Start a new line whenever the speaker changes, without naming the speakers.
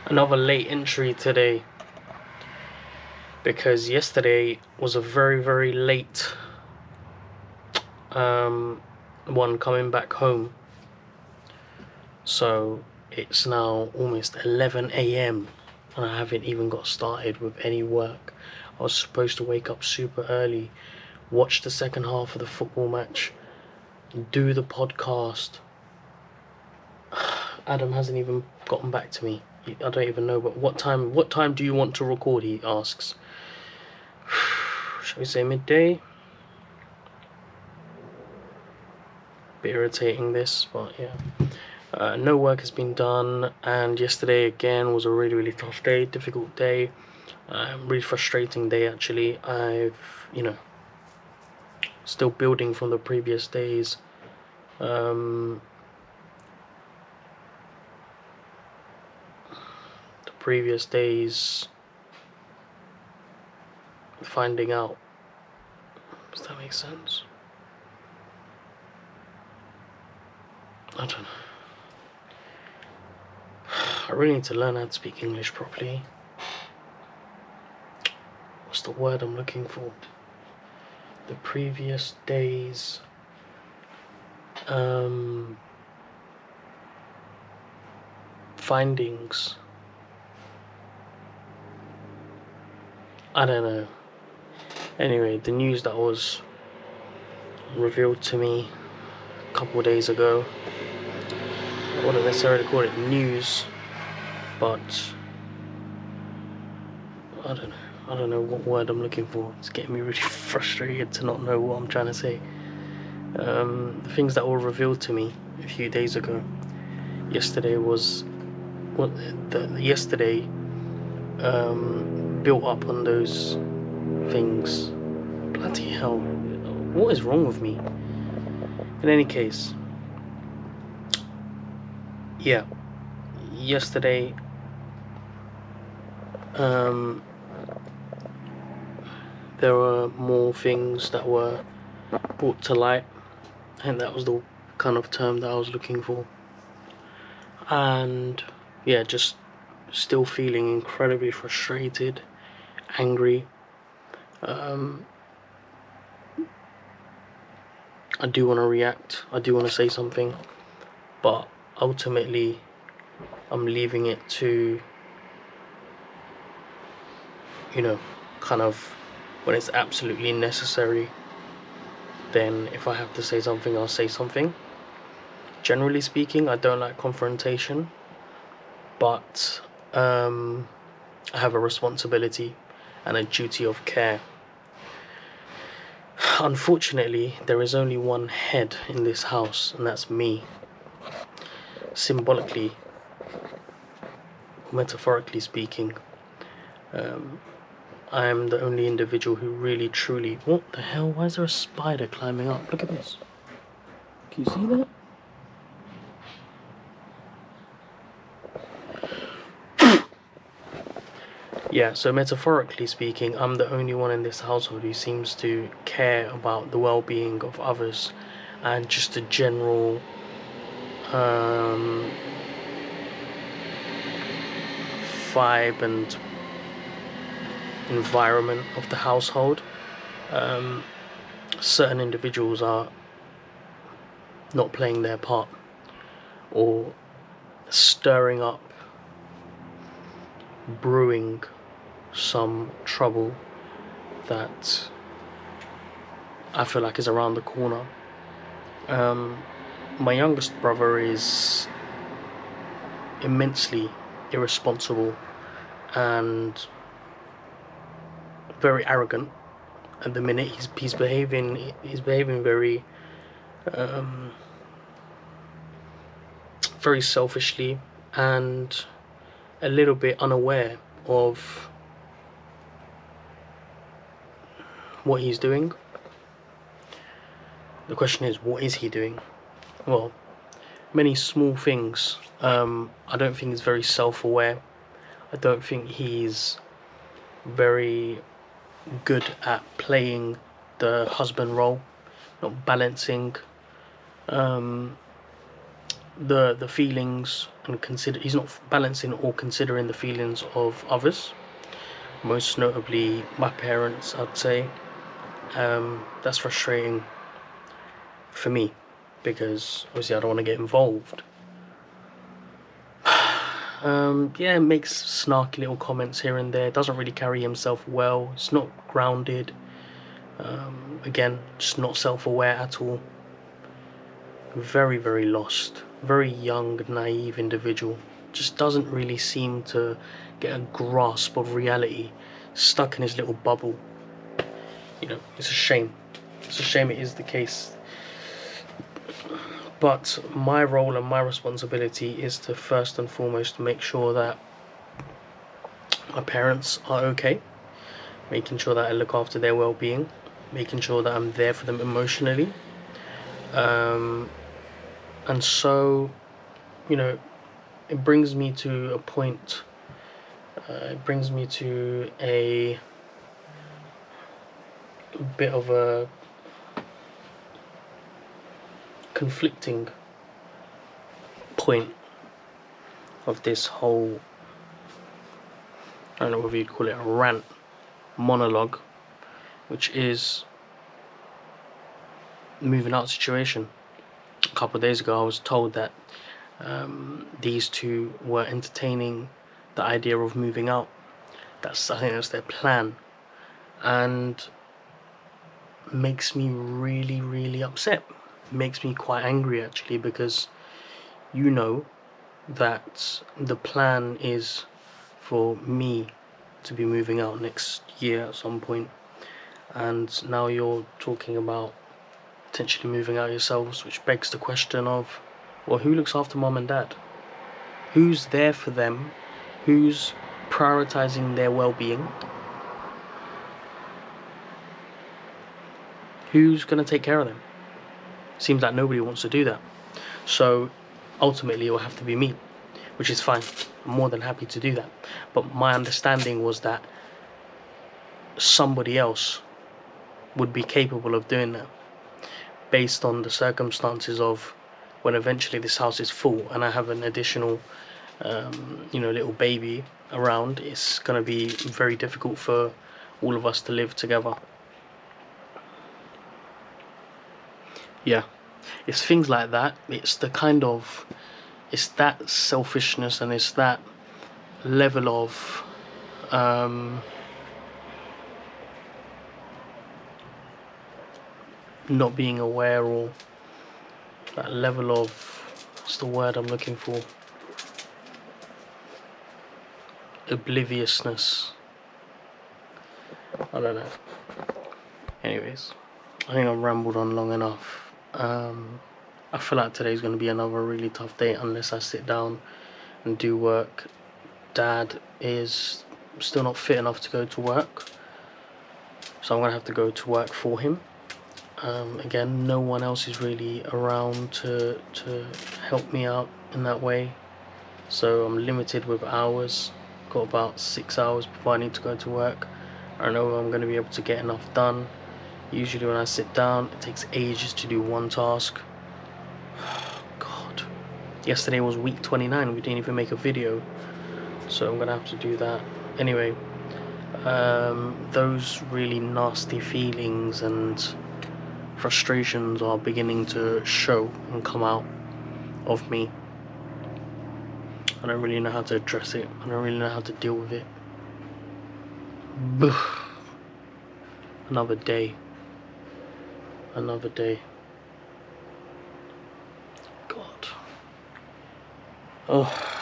Another late entry today because yesterday was a very late one coming back home. So it's now almost 11 a.m. and I haven't even got started with any work. I was supposed to wake up super early, watch the second half of the football match, do the podcast. Adam hasn't even gotten back to me. I don't even know, but what time do you want to record, he asks. Shall we say midday? Bit irritating this, but yeah. No work has been done, and yesterday again was a really tough day, difficult day, really frustrating day actually. I've, still building from the previous days. The previous days finding out. Does that make sense? I don't know. I really need to learn how to speak English properly. What's the word I'm looking for? The previous days. Findings. I don't know. Anyway, the news that was revealed to me a couple of days ago. I wouldn't necessarily call it news, but I don't know what word I'm looking for. It's getting me really frustrated to not know what I'm trying to say. The things that were revealed to me a few days ago. Yesterday was yesterday built up on those things. Bloody hell, what is wrong with me? In any case, yeah, yesterday there were more things that were brought to light, and that was the kind of term that I was looking for. And yeah, just still feeling incredibly frustrated, angry. I do want to react, I do want to say something, but ultimately I'm leaving it to, kind of when it's absolutely necessary. Then if I have to say something, I'll say something. Generally speaking, I don't like confrontation, but I have a responsibility and a duty of care. Unfortunately, there is only one head in this house, and that's me. Symbolically, metaphorically speaking, I am the only individual who really truly... What the hell? Why is there a spider climbing up? Look at this. Can you see that? Yeah, so metaphorically speaking, I'm the only one in this household who seems to care about the well-being of others and just the general vibe and environment of the household. Certain individuals are not playing their part or stirring up, brewing some trouble that I feel like is around the corner. My youngest brother is immensely irresponsible and very arrogant at the minute. He's behaving very very selfishly and a little bit unaware of what he's doing. The question is, what is he doing? Well, many small things. I don't think he's very self-aware. I don't think he's very good at playing the husband role, not balancing the feelings and he's not balancing or considering the feelings of others, most notably my parents, I'd say. That's frustrating for me because obviously I don't want to get involved. Yeah, makes snarky little comments here and there, doesn't really carry himself well, it's not grounded. Again, just not self-aware at all. Very, very lost. Very young, naive individual. Just doesn't really seem to get a grasp of reality. Stuck in his little bubble. You know, it's a shame. It's a shame it is the case. But my role and my responsibility is to first and foremost make sure that my parents are okay. Making sure that I look after their well-being. Making sure that I'm there for them emotionally. And so, you know, it brings me to a point. It brings me to a bit of a conflicting point of this whole, I don't know whether you'd call it a rant, monologue, which is moving out situation. A couple of days ago I was told that these two were entertaining the idea of moving out. I think that's their plan, and makes me really, really upset. Makes me quite angry actually, because you know that the plan is for me to be moving out next year at some point, and now you're talking about potentially moving out yourselves, which begs the question of, well, who looks after mum and dad? Who's there for them? Who's prioritizing their well-being? Who's going to take care of them? Seems like nobody wants to do that. So ultimately it will have to be me, which is fine. I'm more than happy to do that. But my understanding was that somebody else would be capable of doing that, based on the circumstances of when eventually this house is full and I have an additional little baby around. It's going to be very difficult for all of us to live together. Yeah, it's things like that. It's that selfishness, and it's that level of not being aware, or that level of, what's the word I'm looking for, obliviousness. I don't know. Anyways, I think I've rambled on long enough. I feel like today's going to be another really tough day unless I sit down and do work. Dad is still not fit enough to go to work, so I'm going to have to go to work for him. Again, no one else is really around to help me out in that way, so I'm limited with hours. Got about 6 hours before I need to go to work. I don't know if I'm going to be able to get enough done. Usually when I sit down, it takes ages to do one task. God. Yesterday was week 29, we didn't even make a video, so I'm going to have to do that. Anyway, those really nasty feelings and frustrations are beginning to show and come out of me. I don't really know how to address it. I don't really know how to deal with it. Another day. Another day. God. Oh.